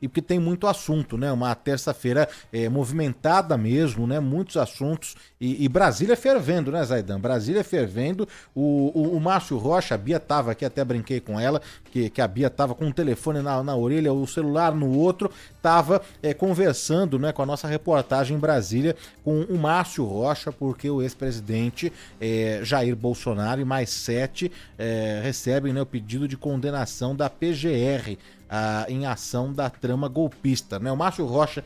e porque tem muito assunto, né? Uma terça-feira movimentada mesmo, né? Muitos assuntos e Brasília fervendo, né, Zaidan? Brasília fervendo. O Márcio Rocha, a Bia tava aqui, até brinquei com ela, que a Bia tava com o telefone na orelha, o celular no outro, tava conversando, né, com a nossa reportagem em Brasília com o Márcio Rocha, porque o ex-presidente Jair Bolsonaro e mais 7 recebem, né, o pedido de condenação da PGR em ação da trama golpista, né? O Márcio Rocha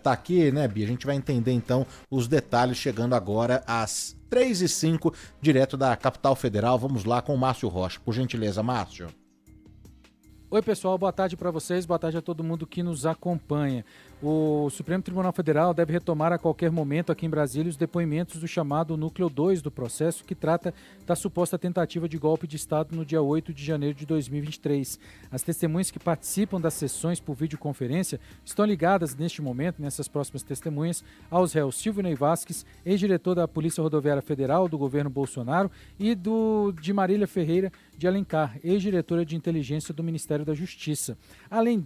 tá aqui, né, Bia? A gente vai entender então os detalhes chegando agora às 3h05, direto da capital federal. Vamos lá com o Márcio Rocha. Por gentileza, Márcio. Oi, pessoal, boa tarde para vocês, boa tarde a todo mundo que nos acompanha. O Supremo Tribunal Federal deve retomar a qualquer momento aqui em Brasília os depoimentos do chamado Núcleo 2 do processo, que trata da suposta tentativa de golpe de Estado no dia 8 de janeiro de 2023. As testemunhas que participam das sessões por videoconferência estão ligadas neste momento, nessas próximas testemunhas, aos réus Silvio Ney Vasquez, ex-diretor da Polícia Rodoviária Federal do governo Bolsonaro, e de Marília Ferreira de Alencar, ex-diretora de inteligência do Ministério da Justiça. Além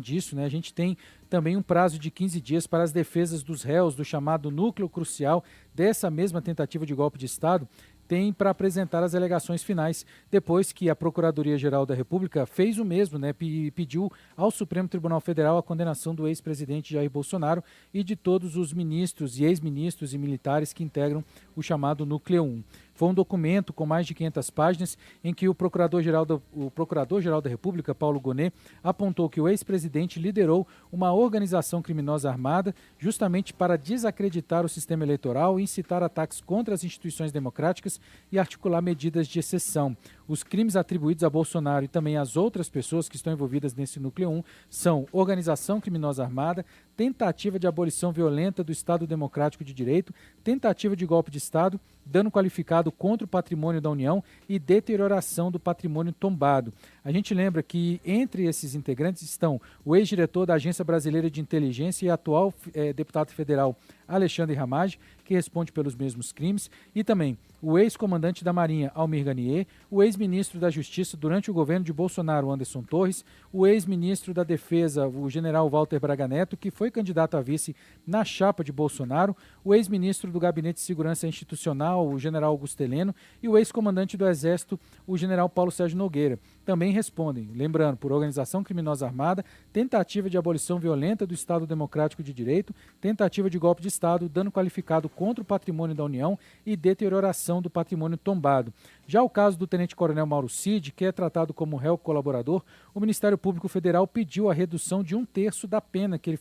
disso, né, a gente tem também um prazo de 15 dias para as defesas dos réus do chamado núcleo crucial dessa mesma tentativa de golpe de Estado, tem para apresentar as alegações finais, depois que a Procuradoria-Geral da República fez o mesmo, né, pediu ao Supremo Tribunal Federal a condenação do ex-presidente Jair Bolsonaro e de todos os ministros e ex-ministros e militares que integram o chamado Núcleo 1. Foi um documento com mais de 500 páginas em que o Procurador-Geral da República, Paulo Gonet, apontou que o ex-presidente liderou uma organização criminosa armada justamente para desacreditar o sistema eleitoral, incitar ataques contra as instituições democráticas e articular medidas de exceção. Os crimes atribuídos a Bolsonaro e também às outras pessoas que estão envolvidas nesse Núcleo 1 são organização criminosa armada, tentativa de abolição violenta do Estado Democrático de Direito, tentativa de golpe de Estado, dano qualificado contra o patrimônio da União e deterioração do patrimônio tombado. A gente lembra que entre esses integrantes estão o ex-diretor da Agência Brasileira de Inteligência e atual deputado federal Alexandre Ramage, que responde pelos mesmos crimes, e também o ex-comandante da Marinha, Almir Garnier, o ex-ministro da Justiça durante o governo de Bolsonaro, Anderson Torres, o ex-ministro da Defesa, o general Walter Braga Neto, que foi candidato a vice na chapa de Bolsonaro, o ex-ministro do Gabinete de Segurança Institucional, o general Augusto Heleno, e o ex-comandante do Exército, o general Paulo Sérgio Nogueira. Também respondem, lembrando, por organização criminosa armada, tentativa de abolição violenta do Estado Democrático de Direito, tentativa de golpe de Estado, dano qualificado contra o patrimônio da União e deterioração do patrimônio tombado. Já o caso do tenente-coronel Mauro Cid, que é tratado como réu colaborador, o Ministério Público Federal pediu a redução de 1/3 da pena que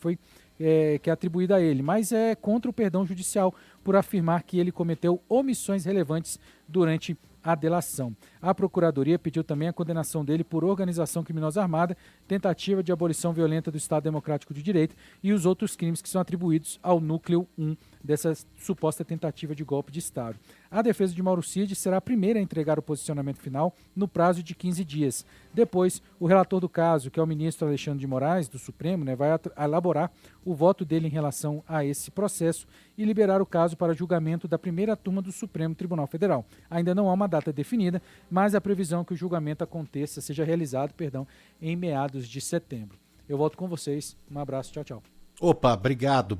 é atribuída a ele, mas é contra o perdão judicial por afirmar que ele cometeu omissões relevantes durante a delação. A Procuradoria pediu também a condenação dele por organização criminosa armada, tentativa de abolição violenta do Estado Democrático de Direito e os outros crimes que são atribuídos ao Núcleo 1 dessa suposta tentativa de golpe de Estado. A defesa de Mauro Cid será a primeira a entregar o posicionamento final no prazo de 15 dias. Depois, o relator do caso, que é o ministro Alexandre de Moraes, do Supremo, vai elaborar o voto dele em relação a esse processo e liberar o caso para julgamento da primeira turma do Supremo Tribunal Federal. Ainda não há uma data definida, mas a previsão é que o julgamento seja realizado, em meados de setembro. Eu volto com vocês. Um abraço, tchau, tchau. Opa, obrigado.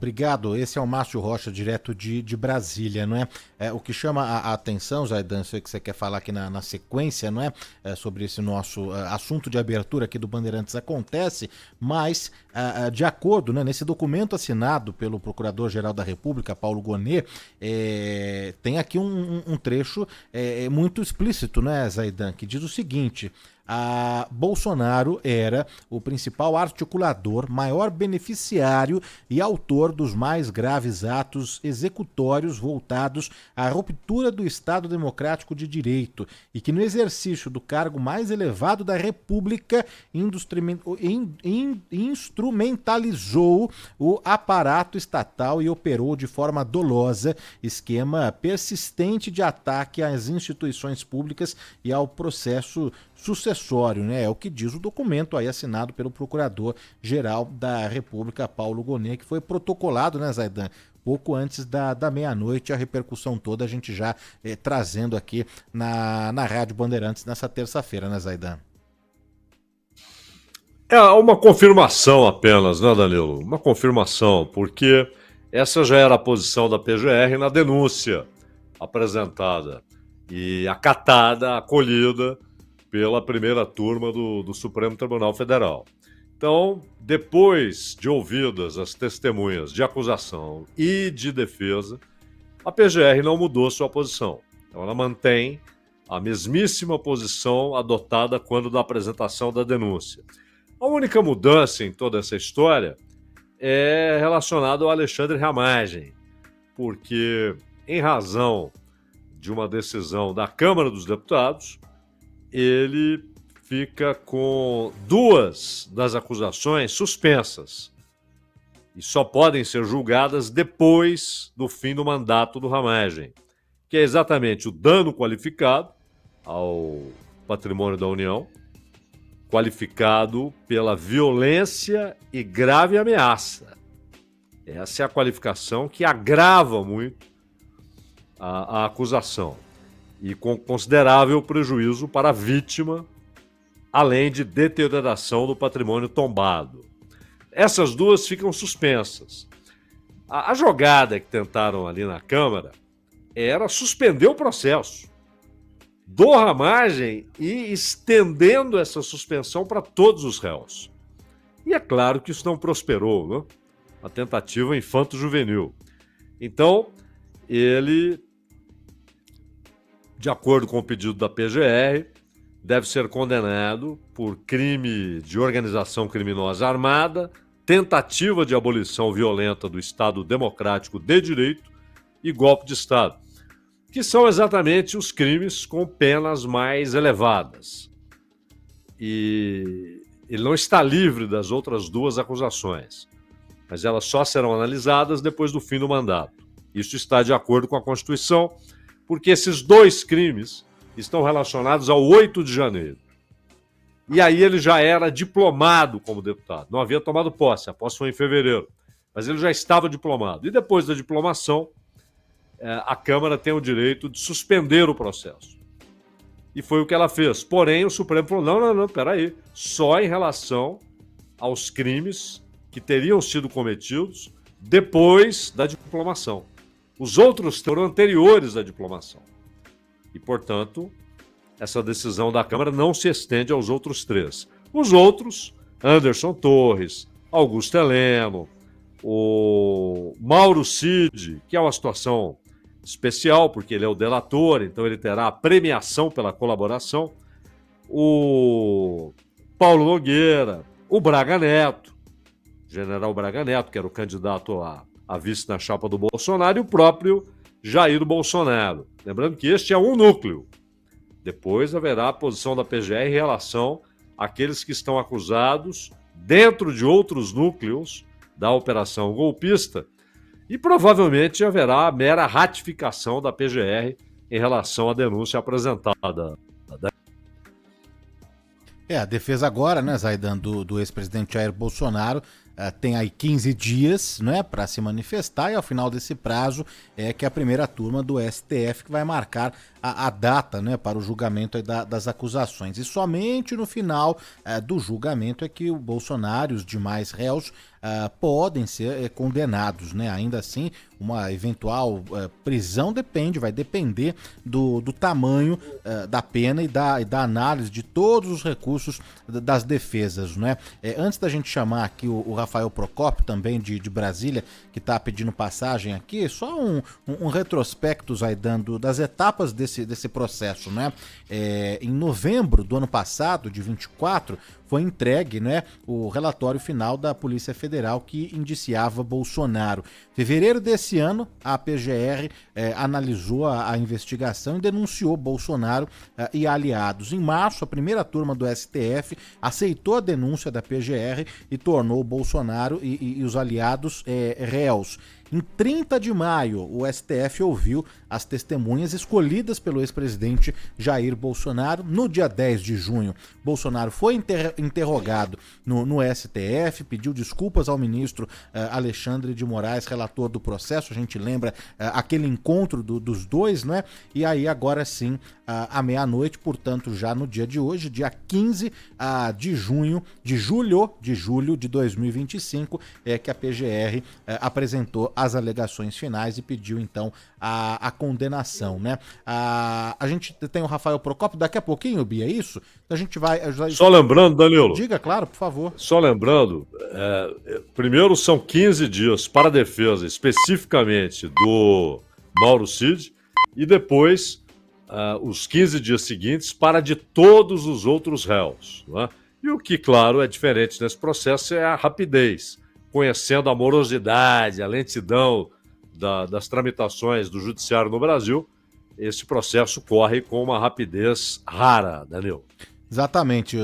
Esse é o Márcio Rocha, direto de Brasília, não é? O que chama a atenção, Zaidan, sei que você quer falar aqui na sequência, não é? Sobre esse nosso assunto de abertura aqui do Bandeirantes acontece, mas de acordo, né, nesse documento assinado pelo Procurador-Geral da República, Paulo Gonet, tem aqui um trecho muito explícito, né, Zaidan, que diz o seguinte: Bolsonaro era o principal articulador, maior beneficiário e autor dos mais graves atos executórios voltados à ruptura do Estado Democrático de Direito e que no exercício do cargo mais elevado da República instrumentalizou o aparato estatal e operou de forma dolosa esquema persistente de ataque às instituições públicas e ao processo sucessório, né? É o que diz o documento aí assinado pelo Procurador-Geral da República, Paulo Gonet, que foi protocolado, né, Zaidan? Pouco antes da meia-noite, a repercussão toda a gente já trazendo aqui na Rádio Bandeirantes nessa terça-feira, né, Zaidan? É uma confirmação apenas, né, Danilo? Uma confirmação, porque essa já era a posição da PGR na denúncia apresentada e acatada, acolhida pela primeira turma do Supremo Tribunal Federal. Então, depois de ouvidas as testemunhas de acusação e de defesa, a PGR não mudou sua posição. Então, ela mantém a mesmíssima posição adotada quando da apresentação da denúncia. A única mudança em toda essa história é relacionada ao Alexandre Ramagem, porque, em razão de uma decisão da Câmara dos Deputados, ele fica com 2 das acusações suspensas e só podem ser julgadas depois do fim do mandato do Ramagem, que é exatamente o dano qualificado ao patrimônio da União, qualificado pela violência e grave ameaça. Essa é a qualificação que agrava muito a acusação e com considerável prejuízo para a vítima, além de deterioração do patrimônio tombado. Essas 2 ficam suspensas. A jogada que tentaram ali na Câmara era suspender o processo do Ramagem e estendendo essa suspensão para todos os réus. E é claro que isso não prosperou, né? Uma tentativa infanto-juvenil. Então, ele, de acordo com o pedido da PGR, deve ser condenado por crime de organização criminosa armada, tentativa de abolição violenta do Estado Democrático de Direito e golpe de Estado, que são exatamente os crimes com penas mais elevadas. E ele não está livre das outras 2 acusações, mas elas só serão analisadas depois do fim do mandato. Isso está de acordo com a Constituição, porque esses 2 crimes estão relacionados ao 8 de janeiro. E aí ele já era diplomado como deputado. Não havia tomado posse, a posse foi em fevereiro, mas ele já estava diplomado. E depois da diplomação, a Câmara tem o direito de suspender o processo. E foi o que ela fez. Porém, o Supremo falou, não, peraí. Só em relação aos crimes que teriam sido cometidos depois da diplomação. Os outros foram anteriores à diplomação. E, portanto, essa decisão da Câmara não se estende aos outros 3. Os outros, Anderson Torres, Augusto Heleno, o Mauro Cid, que é uma situação especial, porque ele é o delator, então ele terá a premiação pela colaboração, o Paulo Nogueira, o Braga Neto, general Braga Neto, que era o candidato a vice na chapa do Bolsonaro, e o próprio Jair Bolsonaro. Lembrando que este é um núcleo. Depois haverá a posição da PGR em relação àqueles que estão acusados dentro de outros núcleos da operação golpista, e provavelmente haverá a mera ratificação da PGR em relação à denúncia apresentada. A defesa agora, né, Zaidan, do ex-presidente Jair Bolsonaro, tem aí 15 dias, né, para se manifestar, e ao final desse prazo é que a primeira turma do STF que vai marcar a data, né, para o julgamento aí das acusações. E somente no final do julgamento é que o Bolsonaro e os demais réus podem ser condenados, né? Ainda assim, uma eventual prisão vai depender do tamanho da pena e da análise de todos os recursos das defesas, né? Antes da gente chamar aqui o Rafael Procópio, também de Brasília, que está pedindo passagem aqui, só um retrospecto, Zaidan, das etapas desse processo, né? Em novembro do ano passado, de 24, foi entregue, né, o relatório final da Polícia Federal que indiciava Bolsonaro. Fevereiro desse ano, a PGR analisou a investigação e denunciou Bolsonaro e aliados. Em março, a primeira turma do STF aceitou a denúncia da PGR e tornou Bolsonaro e os aliados réus. Em 30 de maio, o STF ouviu as testemunhas escolhidas pelo ex-presidente Jair Bolsonaro. No dia 10 de junho, Bolsonaro foi interrogado no STF, pediu desculpas ao ministro Alexandre de Moraes, relator do processo. A gente lembra aquele encontro dos dois, né? E aí agora sim à meia-noite, portanto, já no dia de hoje, dia 15 de julho de 2025, é que a PGR apresentou as alegações finais e pediu, então, a condenação, né? A gente tem o Rafael Procópio daqui a pouquinho, Bia, é isso? A gente vai... Só lembrando, Danilo. Diga, claro, por favor. Só lembrando, primeiro são 15 dias para a defesa, especificamente do Mauro Cid, e depois os 15 dias seguintes para de todos os outros réus, né? E o que, claro, é diferente nesse processo é a rapidez, conhecendo a morosidade, a lentidão das tramitações do judiciário no Brasil, esse processo corre com uma rapidez rara, Danilo. Exatamente.